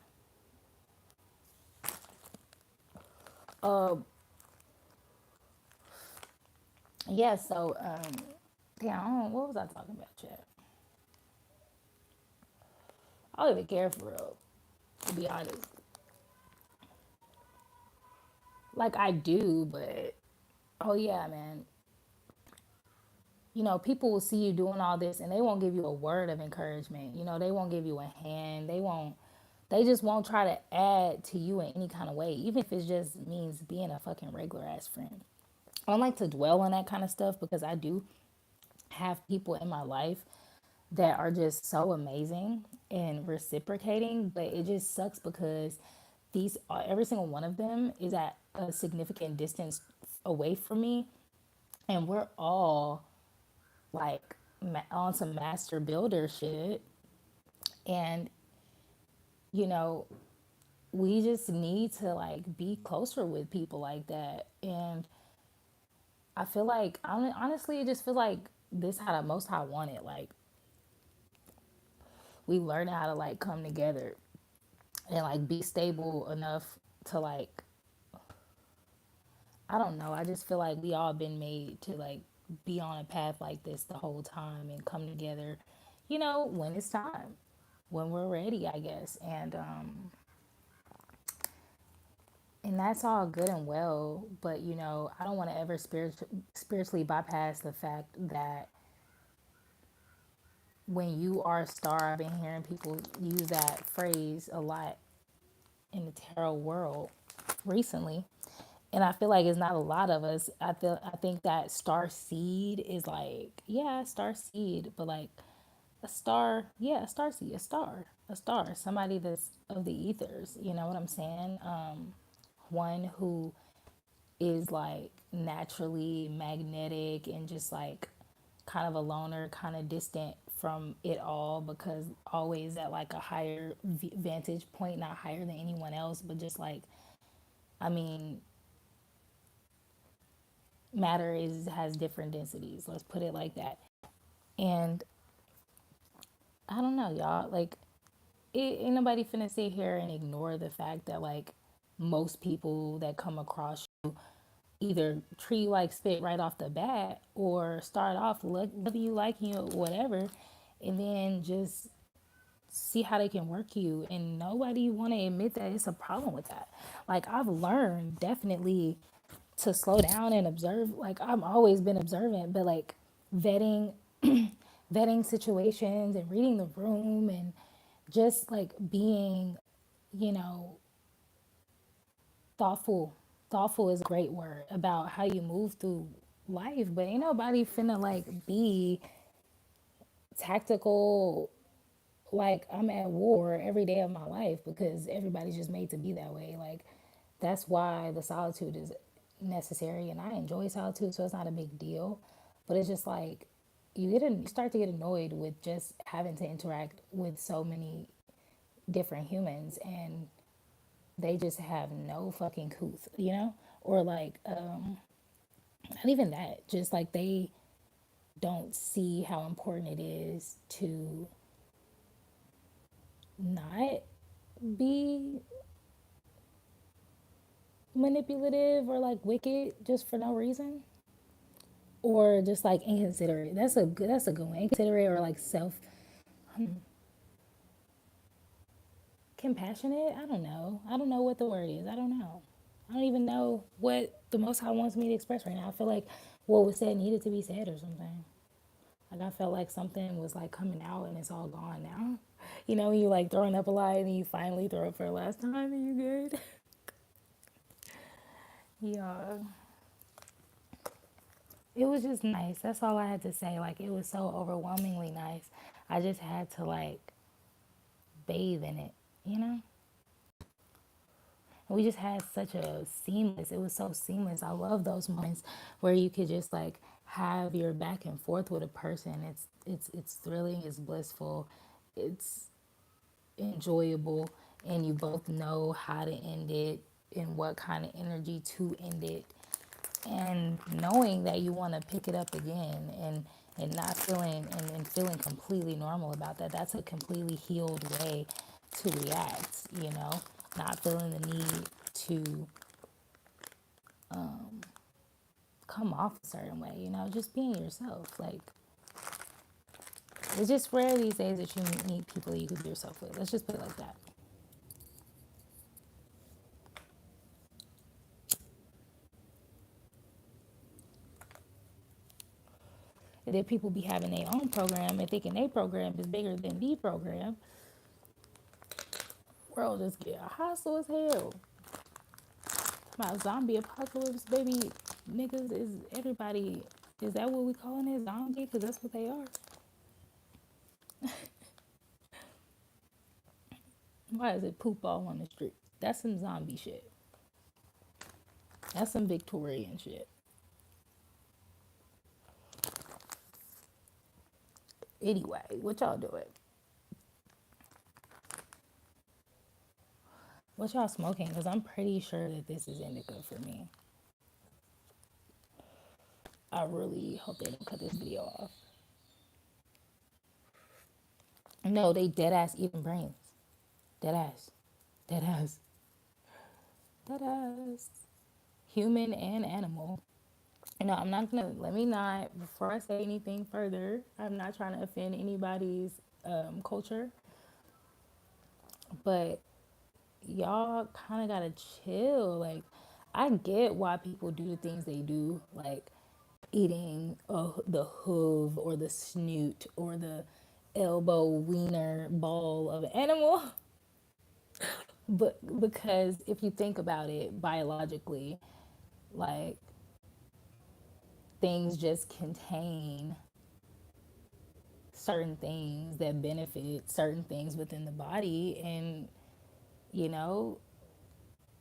Speaker 1: yeah, so, yeah, I don't, what was I talking about, Chad? I don't even care for real, to be honest. like I do, but oh yeah, man, people will see you doing all this and they won't give you a word of encouragement. They won't give you a hand. They just won't try to add to you in any kind of way, even if it just means being a fucking regular ass friend. I don't like to dwell on that kind of stuff because I do have people in my life that are just so amazing and reciprocating, but it just sucks because these every single one of them is at a significant distance away from me, and we're all like on some master builder shit. And you know we just need to like be closer with people like that. And I feel like honestly it just feels like this how the most I want it. Like we learn how to like come together and like be stable enough to like, I don't know, I just feel like we all been made to like be on a path like this the whole time and come together, when it's time, when we're ready, I guess. And that's all good and well, but I don't want to ever spiritually bypass the fact that when you are a star, I've been hearing people use that phrase a lot in the tarot world recently, and I feel like it's not a lot of us. I think that star seed is like, yeah, star seed, but like a star, yeah, a star seed, a star, somebody that's of the ethers. You know what I'm saying? One who is like naturally magnetic and just like kind of a loner, kind of distant from it all, because always at like a higher vantage point, not higher than anyone else, but just like, I mean, matter is has different densities. Let's put it like that. And I don't know, y'all. Like, ain't nobody finna sit here and ignore the fact that like most people that come across you either treat you like spit right off the bat or start off love you, like you, whatever, and then just see how they can work you. And nobody want to admit that it's a problem with that. Like, I've learned definitely to slow down and observe. Like, I've always been observant, but like vetting vetting situations and reading the room and just like being, you know, thoughtful. Thoughtful is a great word about how you move through life, but ain't nobody finna like be tactical like I'm at war every day of my life because everybody's just made to be that way. Like, that's why the solitude is necessary, and I enjoy solitude, so it's not a big deal. But it's just like you start to get annoyed with just having to interact with so many different humans, and they just have no fucking couth. Or like, not even that, just like they don't see how important it is to not be manipulative or like wicked just for no reason, or just like inconsiderate. That's a good one. Inconsiderate or like self compassionate. I don't know what the word is. I don't know. I don't even know what the Most High wants me to express right now. I feel like what was said needed to be said or something. Like, I felt like something was like coming out and it's all gone now. When you like throwing up a lot and you finally throw up for the last time and you good. Yeah. It was just nice. That's all I had to say. Like, it was so overwhelmingly nice. I just had to like bathe in it, you know? And we just had such a seamless, it was so seamless. I love those moments where you could just like have your back and forth with a person. It's thrilling, it's blissful, it's enjoyable, and you both know how to end it and what kind of energy to end it, and knowing that you want to pick it up again, and not feeling and feeling completely normal about that. That's a completely healed way to react. Not feeling the need to come off a certain way. Just being yourself. Like, it's just rare these days that you meet people that you could be yourself with. Let's just put it like that. And then people be having their own program and thinking their program is bigger than the program. World just get hostile as hell. My zombie apocalypse, baby, niggas is everybody. Is that what we calling it, zombie? Because that's what they are. Why is it poop all on the street? That's some zombie shit. That's some Victorian shit. Anyway, what y'all doing? What y'all smoking? Because I'm pretty sure that this is indica for me. I really hope they don't cut this video off. No, they dead ass eating brains. Dead ass. Dead ass. Dead ass. Human and animal. No, I'm not gonna, let me not, before I say anything further, I'm not trying to offend anybody's culture, but y'all kind of gotta chill. Like, I get why people do the things they do, like eating the hoof or the snoot or the elbow wiener ball of an animal. But because if you think about it biologically, like things just contain certain things that benefit certain things within the body, and you know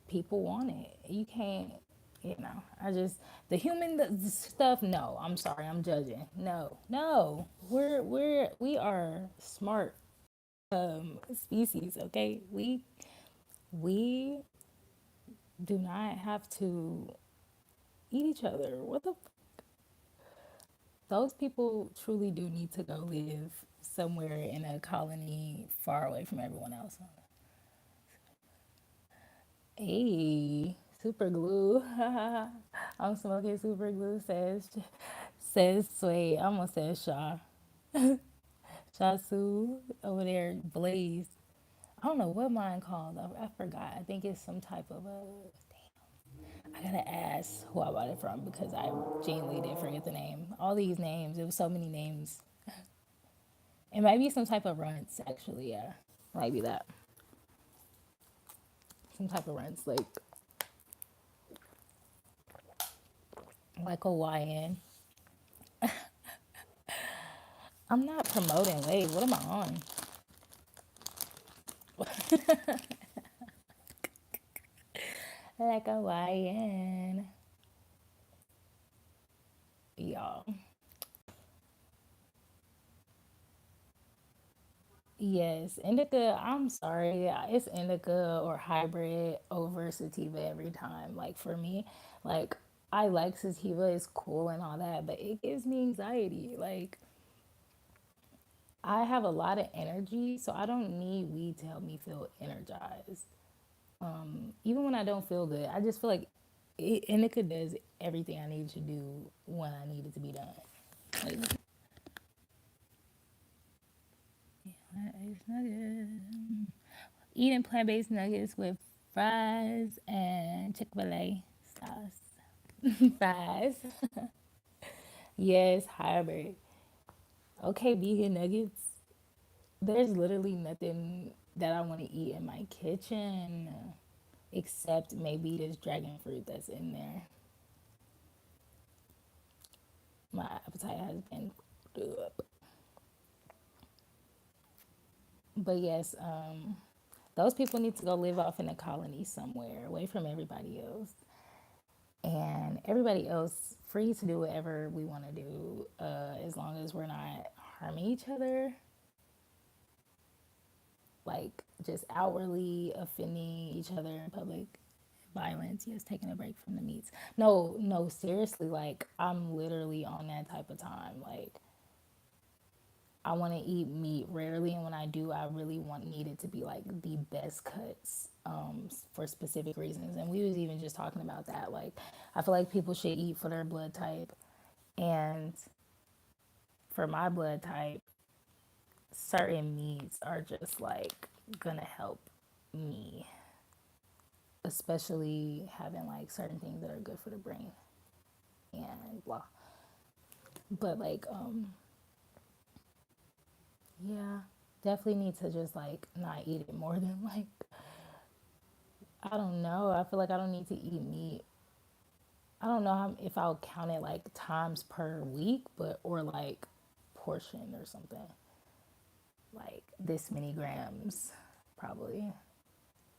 Speaker 1: people want it. You can't, I just, the human the stuff, no, I'm sorry, I'm judging. No, no, we are smart species, okay? We do not have to eat each other. What the those people truly do need to go live somewhere in a colony far away from everyone else. Hey, super glue. I'm smoking super glue, says Sway. I almost said Shaw. Shaw Sue over there, Blaze. I don't know what mine called. I forgot. I think it's some type of a. I gotta ask who I bought it from because I genuinely did forget the name. All these names, it was so many names. It might be some type of runts, actually. Yeah, might be that. Some type of runts, like a YN. I'm not promoting. Wait, what am I on? Like a YN. Y'all. Yes, indica, I'm sorry. It's indica or hybrid over sativa every time. Like for me, like I like sativa, it's cool and all that, but it gives me anxiety. Like I have a lot of energy, so I don't need weed to help me feel energized. Even when I don't feel good, I just feel like indica does everything I need to do when I need it to be done. Like, it's nuggets. Eating plant-based nuggets with fries and Chick-fil-A sauce. Fries. Yes, hybrid. Okay, vegan nuggets. There's literally nothing that I want to eat in my kitchen except maybe this dragon fruit that's in there. My appetite has been up. But yes, those people need to go live off in a colony somewhere away from everybody else. And everybody else free to do whatever we want to do as long as we're not harming each other, like just outwardly offending each other in public. Violence, yes, taking a break from the meats. No, no, seriously, like I'm literally on that type of time. Like I want to eat meat rarely, and when I do, I really need it to be like the best cuts for specific reasons. And we was even just talking about that. Like I feel like people should eat for their blood type, and for my blood type, certain meats are just like gonna help me, especially having like certain things that are good for the brain and blah. But like, yeah, definitely need to just like not eat it more than like, I don't know. I feel like I don't need to eat meat. I don't know if I'll count it like times per week, but or like portion or something. Like this many grams, probably,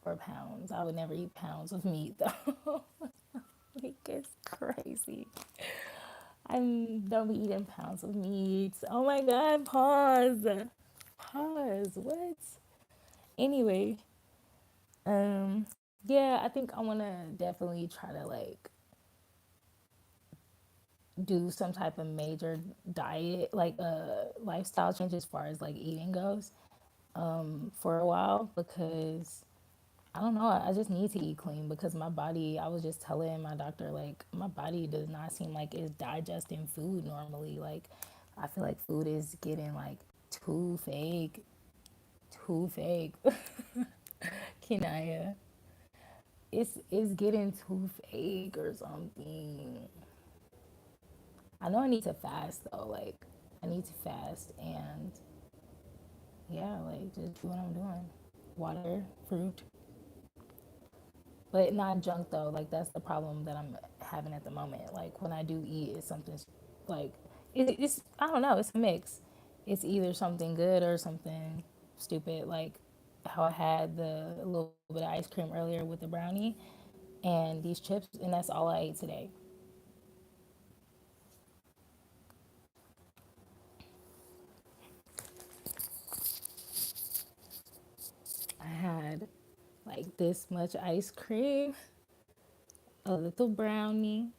Speaker 1: or pounds. I would never eat pounds of meat though. Like it's crazy. I don't be eating pounds of meat. Oh my god, pause. Pause. What? Anyway, um, yeah, I think I wanna definitely try to like do some type of major diet, like lifestyle change as far as like eating goes, for a while because I don't know, I just need to eat clean because my body, I was just telling my doctor, like, my body does not seem like it's digesting food normally. Like, I feel like food is getting like too fake, too fake. Kinaya. It's getting too fake or something. I know I need to fast though. Like, I need to fast and yeah, like just do what I'm doing. Water, fruit, but not junk though. Like that's the problem that I'm having at the moment. Like when I do eat, it's something like it's I don't know. It's a mix. It's either something good or something stupid. Like how I had the little bit of ice cream earlier with the brownie and these chips, and that's all I ate today. I had like this much ice cream, a little brownie,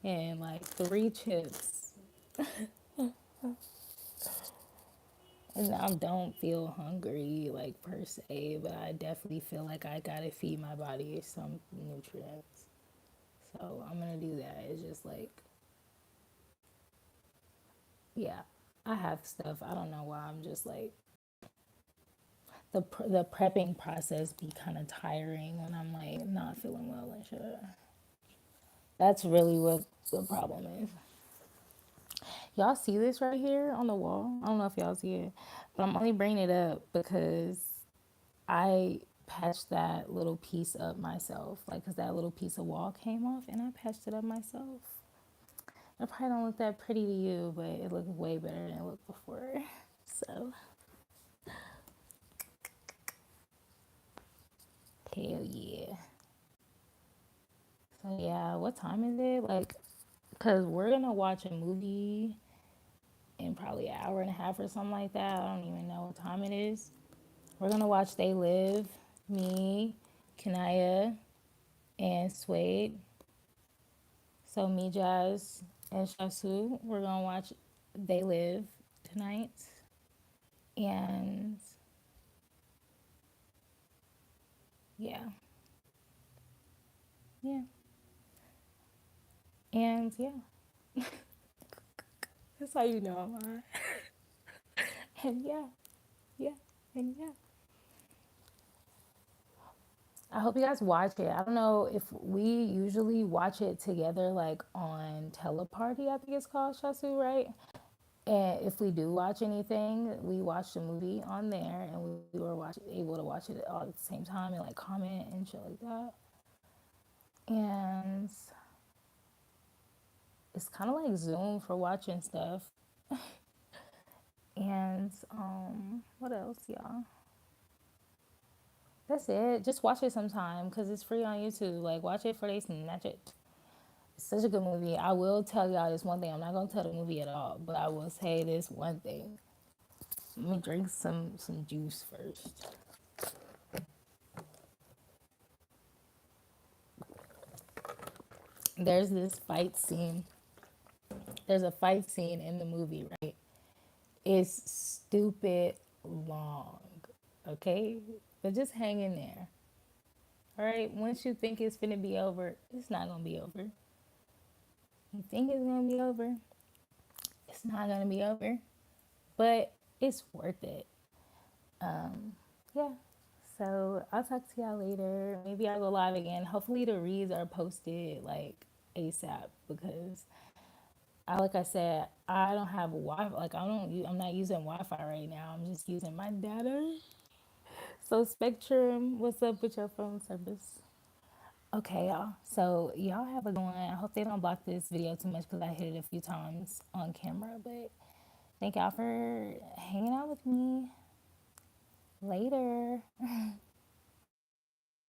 Speaker 1: and like three chips. And I don't feel hungry like per se, but I definitely feel like I gotta feed my body some nutrients. So I'm gonna do that. It's just like, yeah, I have stuff. I don't know why. I'm just like the prepping process be kind of tiring when I'm like not feeling well and shit. That's really what the problem is. Y'all see this right here on the wall? I don't know if y'all see it, but I'm only bringing it up because I patched that little piece up myself. Like, cause that little piece of wall came off and I patched it up myself. It probably don't look that pretty to you, but it looked way better than it looked before. So, hell yeah. So, yeah, what time is it? Like, cause we're gonna watch a movie in probably an hour and a half or something like that. I don't even know what time it is. We're gonna watch They Live, me, Kanaya, and Suede. So me, Jazz, and Shasu, we're gonna watch They Live tonight. And yeah, yeah, and yeah, that's how you know I'm high. And yeah, yeah, and yeah. I hope you guys watch it. I don't know if we usually watch it together, like on Teleparty, I think it's called, Shasu, right? And if we do watch anything, we watch the movie on there, and we were able to watch it all at the same time and like comment and shit like that. And it's kind of like Zoom for watching stuff. And what else, y'all? That's it. Just watch it sometime because it's free on YouTube. Like watch it for they snatch it. It's such a good movie. I will tell y'all this one thing. I'm not gonna tell the movie at all, but I will say this one thing. Let me drink some juice first. There's this fight scene. There's a fight scene in the movie, right? It's stupid long. Okay? But just hang in there. All right? Once you think it's gonna be over, it's not gonna be over. You think it's gonna be over, it's not gonna be over. But it's worth it. Yeah. So I'll talk to y'all later. Maybe I'll go live again. Hopefully the reads are posted like ASAP because like I said, I don't have Wi. Like I'm not using Wi-Fi right now. I'm just using my data. So Spectrum, what's up with your phone service? Okay, y'all. So y'all have a good one. I hope they don't block this video too much because I hit it a few times on camera. But thank y'all for hanging out with me. Later.